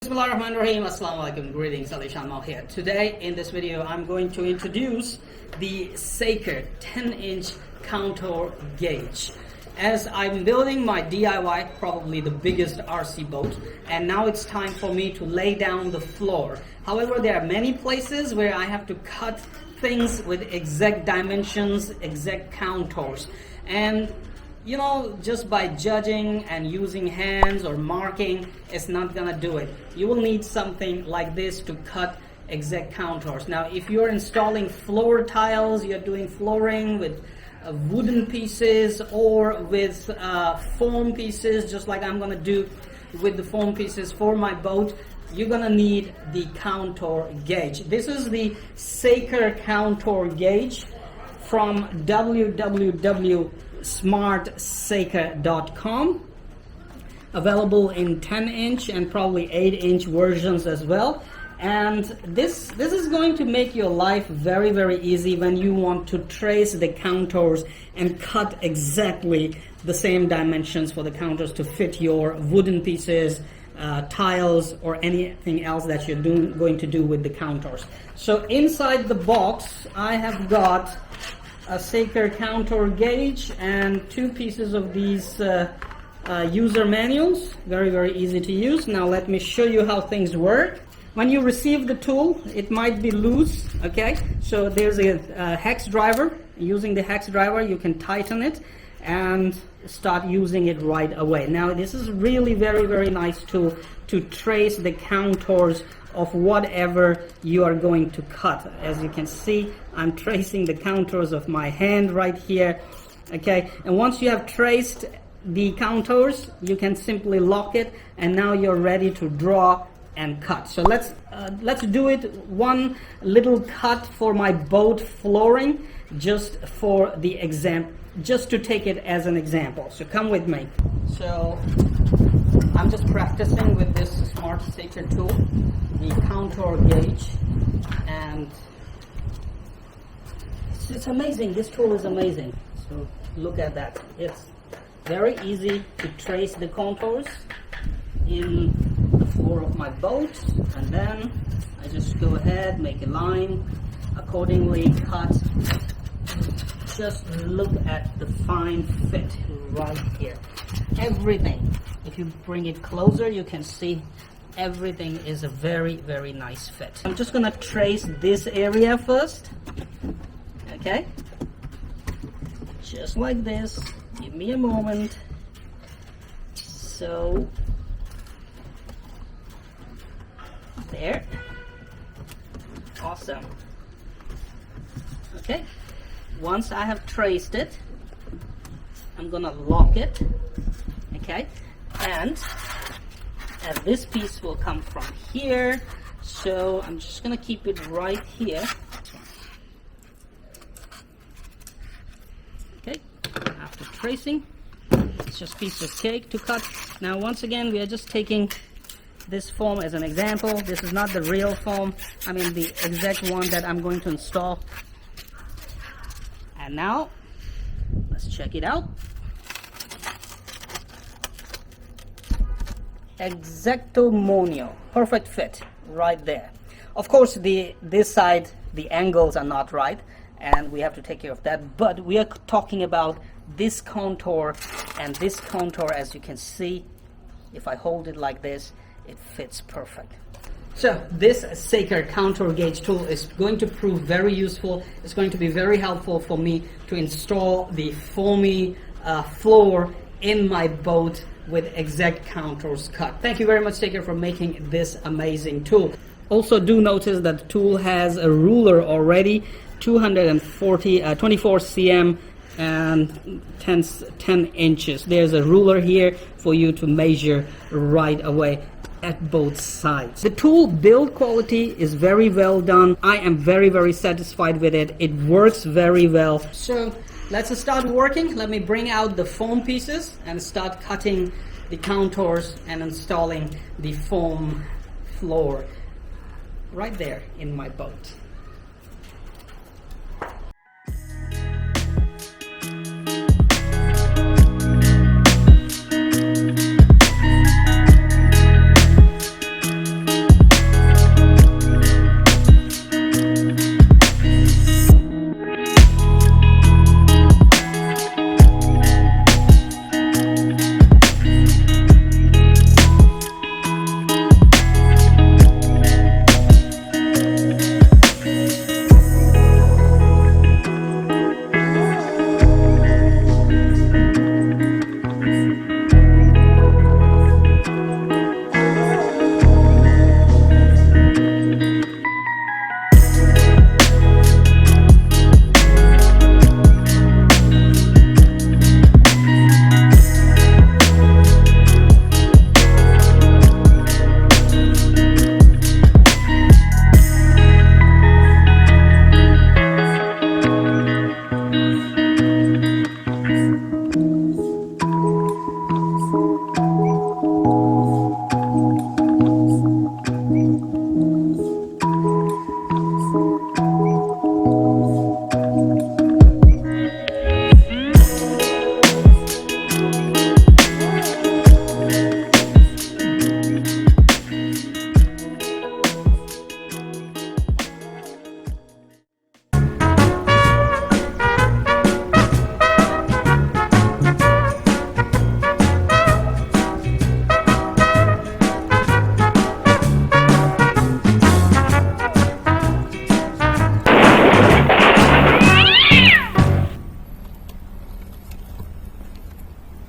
Bismillahirrahmanirrahim. Assalamu alaikum. Greetings, alishanmao here. Today in this video I'm going to introduce the Saker 10-inch contour gauge. As I'm building my DIY, probably the biggest RC boat, and now it's time for me to lay down the floor. However, there are many places where I have to cut things with exact dimensions, exact contours, and you know, just by judging and using hands or marking, it's not gonna do it. You will need something like this to cut exact contours. Now, if you're installing floor tiles, you're doing flooring with wooden pieces or with foam pieces, just like I'm gonna do with the foam pieces for my boat, you're gonna need the contour gauge. This is the Saker contour gauge from www.smartsaker.com, available in 10-inch and probably 8-inch versions as well. And this is going to make your life very, very easy when you want to trace the contours and cut exactly the same dimensions for the contours to fit your wooden pieces, tiles, or anything else that you're going to do with the contours. So inside the box I have got a Saker contour gauge and two pieces of these user manuals. Very, very easy to use. Now let me show you how things work. When you receive the tool, it might be loose, okay? So there's a hex driver. Using the hex driver, you can tighten it and start using it right away. Now this is really very, very nice tool to trace the contours of whatever you are going to cut. As you can see, I'm tracing the contours of my hand right here, okay? And once you have traced the contours, you can simply lock it, and now you're ready to draw and cut. So let's do it. One little cut for my boat flooring, just for the example, just to take it as an example. So come with me. So I'm just practicing with this Smartsaker tool, the contour gauge, and it's amazing. This tool is amazing. So look at that. It's very easy to trace the contours in the floor of my boat, and then I just go ahead, make a line, accordingly cut. Just look at the fine fit right here. Everything, if you bring it closer, you can see everything is a very, very nice fit. I'm just gonna trace this area first, okay? Just like this. Give me a moment. So there. Awesome. Okay. Once I have traced it, I'm gonna lock it, okay? And this piece will come from here, so I'm just gonna keep it right here. Okay, after tracing, it's just a piece of cake to cut. Now once again, we are just taking this foam as an example. This is not the real foam, I mean the exact one that I'm going to install. And now, let's check it out. Exacto monio, perfect fit right there. Of course, this side, the angles are not right, and we have to take care of that. But we are talking about this contour and this contour. As you can see, if I hold it like this, it fits perfect. So this Saker contour gauge tool is going to prove very useful. It's going to be very helpful for me to install the foamy floor in my boat with exact contours cut. Thank you very much, Saker, for making this amazing tool. Also, do notice that the tool has a ruler already, 24 cm and 10 inches. There's a ruler here for you to measure right away at both sides. The tool build quality is very well done. I am very, very satisfied with it. It works very well. So let's start working. Let me bring out the foam pieces and start cutting the contours and installing the foam floor right there in my boat.